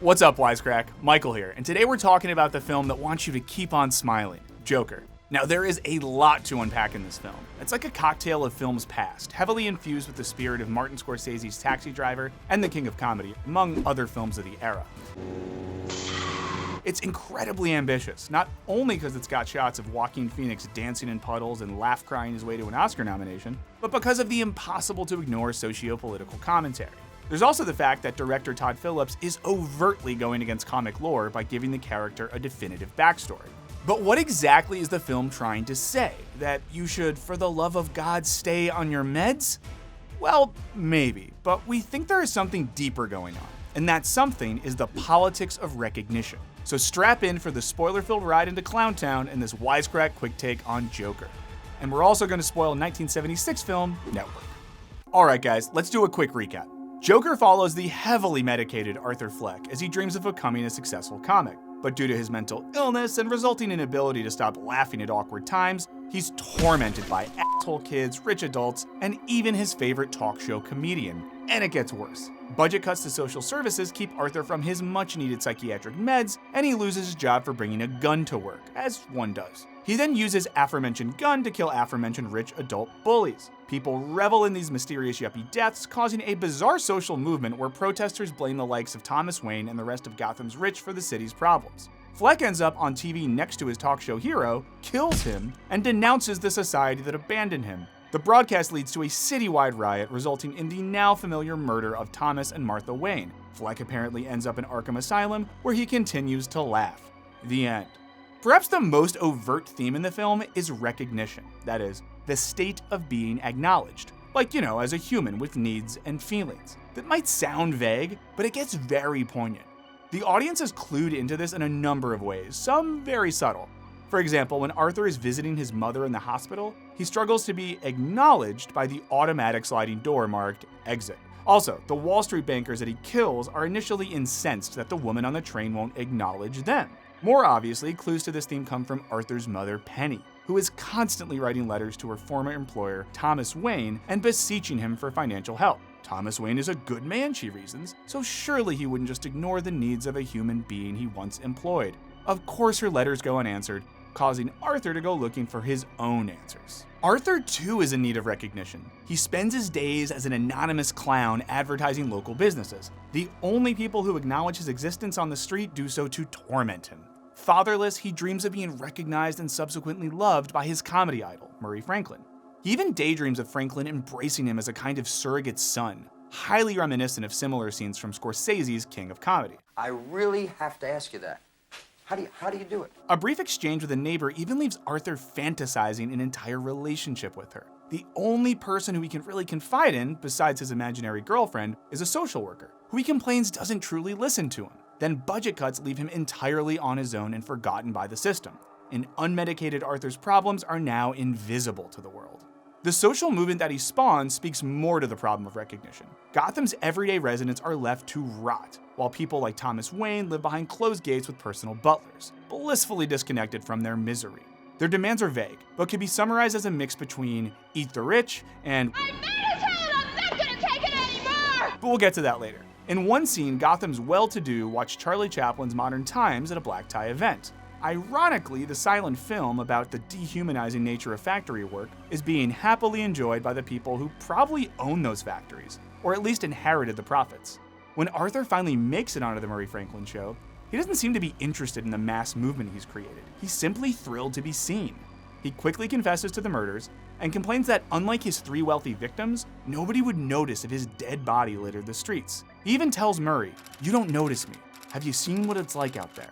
What's up, Wisecrack? Michael here, and today we're talking about the film that wants you to keep on smiling, Joker. Now, there is a lot to unpack in this film. It's like a cocktail of films past, heavily infused with the spirit of Martin Scorsese's Taxi Driver and The King of Comedy, among other films of the era. It's incredibly ambitious, not only because it's got shots of Joaquin Phoenix dancing in puddles and laugh-crying his way to an Oscar nomination, but because of the impossible-to-ignore socio-political commentary. There's also the fact that director Todd Phillips is overtly going against comic lore by giving the character a definitive backstory. But what exactly is the film trying to say? That you should, for the love of God, stay on your meds? Well, maybe, but we think there is something deeper going on, and that something is the politics of recognition. So strap in for the spoiler-filled ride into Clowntown in this Wisecrack quick take on Joker. And we're also going to spoil 1976 film Network. Alright guys, let's do a quick recap. Joker follows the heavily medicated Arthur Fleck as he dreams of becoming a successful comic. But due to his mental illness and resulting inability to stop laughing at awkward times, he's tormented by asshole kids, rich adults, and even his favorite talk show comedian. And it gets worse. Budget cuts to social services keep Arthur from his much-needed psychiatric meds, and he loses his job for bringing a gun to work, as one does. He then uses aforementioned gun to kill aforementioned rich adult bullies. People revel in these mysterious yuppie deaths, causing a bizarre social movement where protesters blame the likes of Thomas Wayne and the rest of Gotham's rich for the city's problems. Fleck ends up on TV next to his talk show hero, kills him, and denounces the society that abandoned him. The broadcast leads to a citywide riot, resulting in the now familiar murder of Thomas and Martha Wayne. Fleck apparently ends up in Arkham Asylum, where he continues to laugh. The end. Perhaps the most overt theme in the film is recognition, that is, the state of being acknowledged. Like, as a human with needs and feelings. That might sound vague, but it gets very poignant. The audience is clued into this in a number of ways, some very subtle. For example, when Arthur is visiting his mother in the hospital, he struggles to be acknowledged by the automatic sliding door marked exit. Also, the Wall Street bankers that he kills are initially incensed that the woman on the train won't acknowledge them. More obviously, clues to this theme come from Arthur's mother, Penny, who is constantly writing letters to her former employer, Thomas Wayne, and beseeching him for financial help. Thomas Wayne is a good man, she reasons, so surely he wouldn't just ignore the needs of a human being he once employed. Of course her letters go unanswered, causing Arthur to go looking for his own answers. Arthur, too, is in need of recognition. He spends his days as an anonymous clown advertising local businesses. The only people who acknowledge his existence on the street do so to torment him. Fatherless, he dreams of being recognized and subsequently loved by his comedy idol, Murray Franklin. He even daydreams of Franklin embracing him as a kind of surrogate son, highly reminiscent of similar scenes from Scorsese's King of Comedy. I really have to ask you that. How do you do it? A brief exchange with a neighbor even leaves Arthur fantasizing an entire relationship with her. The only person who he can really confide in, besides his imaginary girlfriend, is a social worker, who he complains doesn't truly listen to him. Then budget cuts leave him entirely on his own and forgotten by the system. And unmedicated Arthur's problems are now invisible to the world. The social movement that he spawns speaks more to the problem of recognition. Gotham's everyday residents are left to rot, while people like Thomas Wayne live behind closed gates with personal butlers, blissfully disconnected from their misery. Their demands are vague, but can be summarized as a mix between eat the rich and I made a child, I'm not gonna take it anymore! But we'll get to that later. In one scene, Gotham's well-to-do watch Charlie Chaplin's Modern Times at a black tie event. Ironically, the silent film about the dehumanizing nature of factory work is being happily enjoyed by the people who probably own those factories, or at least inherited the profits. When Arthur finally makes it onto the Murray Franklin show, he doesn't seem to be interested in the mass movement he's created. He's simply thrilled to be seen. He quickly confesses to the murders and complains that unlike his 3 wealthy victims, nobody would notice if his dead body littered the streets. He even tells Murray, "You don't notice me. Have you seen what it's like out there?"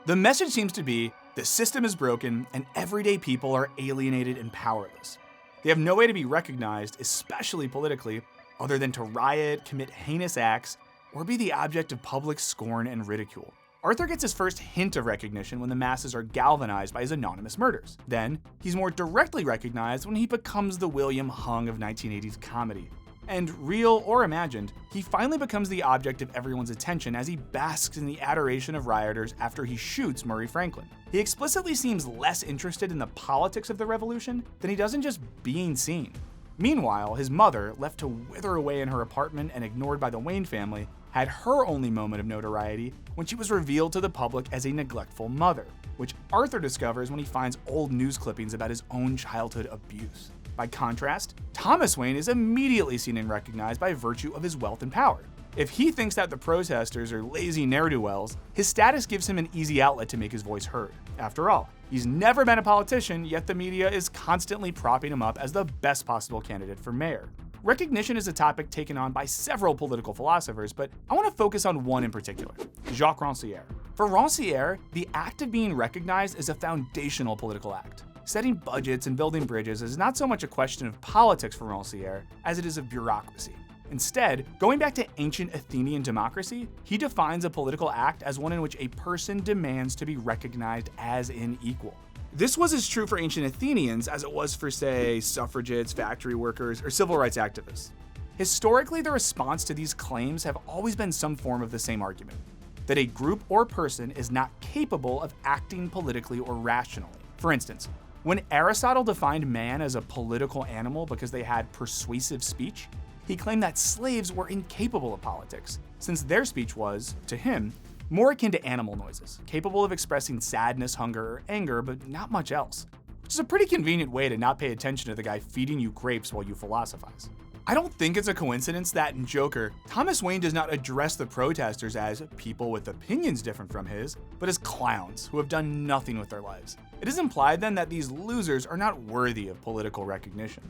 The message seems to be, the system is broken and everyday people are alienated and powerless. They have no way to be recognized, especially politically, other than to riot, commit heinous acts, or be the object of public scorn and ridicule. Arthur gets his first hint of recognition when the masses are galvanized by his anonymous murders. Then, he's more directly recognized when he becomes the William Hung of 1980s comedy. And real or imagined, he finally becomes the object of everyone's attention as he basks in the adoration of rioters after he shoots Murray Franklin. He explicitly seems less interested in the politics of the revolution than he does in just being seen. Meanwhile, his mother, left to wither away in her apartment and ignored by the Wayne family, had her only moment of notoriety when she was revealed to the public as a neglectful mother, which Arthur discovers when he finds old news clippings about his own childhood abuse. By contrast, Thomas Wayne is immediately seen and recognized by virtue of his wealth and power. If he thinks that the protesters are lazy ne'er-do-wells, his status gives him an easy outlet to make his voice heard. After all, he's never been a politician, yet the media is constantly propping him up as the best possible candidate for mayor. Recognition is a topic taken on by several political philosophers, but I want to focus on one in particular, Jacques Rancière. For Rancière, the act of being recognized is a foundational political act. Setting budgets and building bridges is not so much a question of politics for Rancière as it is of bureaucracy. Instead, going back to ancient Athenian democracy, he defines a political act as one in which a person demands to be recognized as an equal. This was as true for ancient Athenians as it was for, say, suffragettes, factory workers, or civil rights activists. Historically, the response to these claims have always been some form of the same argument, that a group or person is not capable of acting politically or rationally. For instance, when Aristotle defined man as a political animal because they had persuasive speech, he claimed that slaves were incapable of politics, since their speech was, to him, more akin to animal noises, capable of expressing sadness, hunger, or anger, but not much else. Which is a pretty convenient way to not pay attention to the guy feeding you grapes while you philosophize. I don't think it's a coincidence that in Joker, Thomas Wayne does not address the protesters as people with opinions different from his, but as clowns who have done nothing with their lives. It is implied then that these losers are not worthy of political recognition.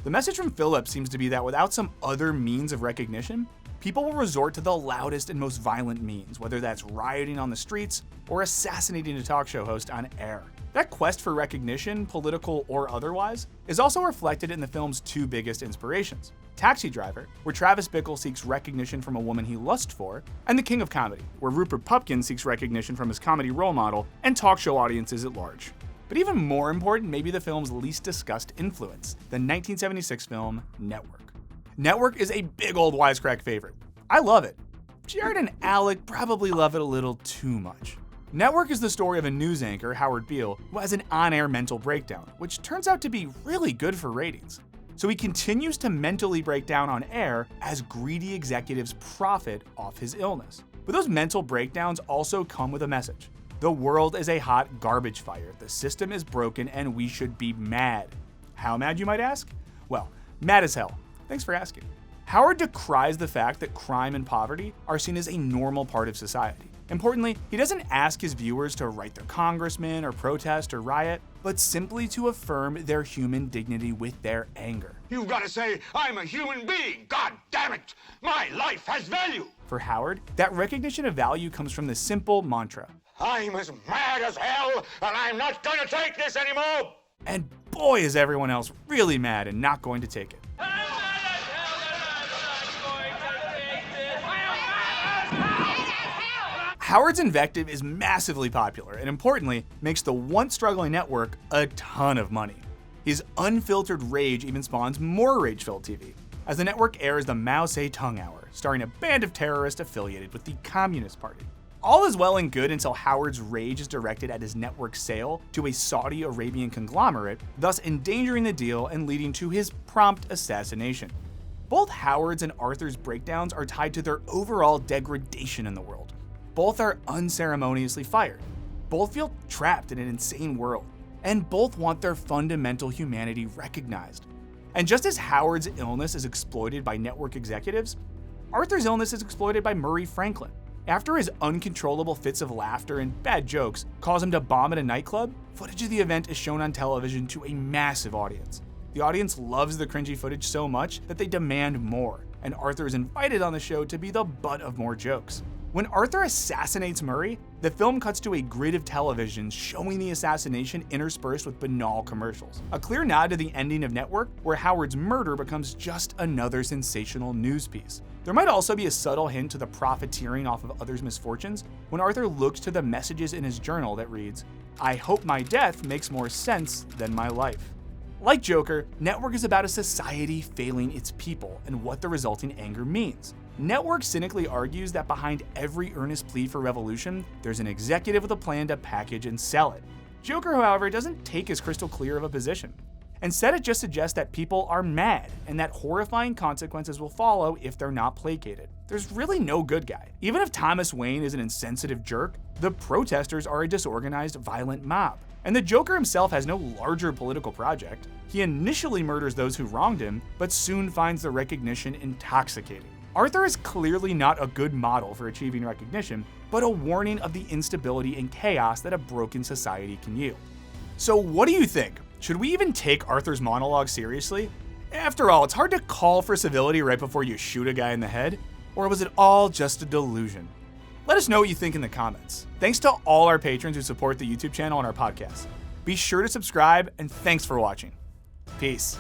The message from Philip seems to be that without some other means of recognition, people will resort to the loudest and most violent means, whether that's rioting on the streets or assassinating a talk show host on air. That quest for recognition, political or otherwise, is also reflected in the film's two biggest inspirations: Taxi Driver, where Travis Bickle seeks recognition from a woman he lusts for, and The King of Comedy, where Rupert Pupkin seeks recognition from his comedy role model and talk show audiences at large. But even more important may be the film's least discussed influence, the 1976 film Network. Network is a big old Wisecrack favorite. I love it. Jared and Alec probably love it a little too much. Network is the story of a news anchor, Howard Beale, who has an on-air mental breakdown, which turns out to be really good for ratings. So he continues to mentally break down on air as greedy executives profit off his illness. But those mental breakdowns also come with a message. The world is a hot garbage fire. The system is broken and we should be mad. How mad, you might ask? Well, mad as hell. Thanks for asking. Howard decries the fact that crime and poverty are seen as a normal part of society. Importantly, he doesn't ask his viewers to write their congressman or protest or riot, but simply to affirm their human dignity with their anger. You've got to say, I'm a human being. God damn it. My life has value. For Howard, that recognition of value comes from the simple mantra: I'm as mad as hell, and I'm not going to take this anymore. And boy, is everyone else really mad and not going to take it. Howard's invective is massively popular and, importantly, makes the once struggling network a ton of money. His unfiltered rage even spawns more rage-filled TV, as the network airs the Mao Zedong Hour, starring a band of terrorists affiliated with the Communist Party. All is well and good until Howard's rage is directed at his network's sale to a Saudi Arabian conglomerate, thus endangering the deal and leading to his prompt assassination. Both Howard's and Arthur's breakdowns are tied to their overall degradation in the world. Both are unceremoniously fired. Both feel trapped in an insane world. And both want their fundamental humanity recognized. And just as Howard's illness is exploited by network executives, Arthur's illness is exploited by Murray Franklin. After his uncontrollable fits of laughter and bad jokes cause him to bomb at a nightclub, footage of the event is shown on television to a massive audience. The audience loves the cringy footage so much that they demand more, and Arthur is invited on the show to be the butt of more jokes. When Arthur assassinates Murray, the film cuts to a grid of television showing the assassination interspersed with banal commercials. A clear nod to the ending of Network, where Howard's murder becomes just another sensational news piece. There might also be a subtle hint to the profiteering off of others' misfortunes when Arthur looks to the messages in his journal that reads, "I hope my death makes more sense than my life." Like Joker, Network is about a society failing its people and what the resulting anger means. Network cynically argues that behind every earnest plea for revolution, there's an executive with a plan to package and sell it. Joker, however, doesn't take as crystal clear of a position. Instead, it just suggests that people are mad and that horrifying consequences will follow if they're not placated. There's really no good guy. Even if Thomas Wayne is an insensitive jerk, the protesters are a disorganized, violent mob. And the Joker himself has no larger political project. He initially murders those who wronged him, but soon finds the recognition intoxicating. Arthur is clearly not a good model for achieving recognition, but a warning of the instability and chaos that a broken society can yield. So what do you think? Should we even take Arthur's monologue seriously? After all, it's hard to call for civility right before you shoot a guy in the head. Or was it all just a delusion? Let us know what you think in the comments. Thanks to all our patrons who support the YouTube channel and our podcast. Be sure to subscribe, and thanks for watching. Peace.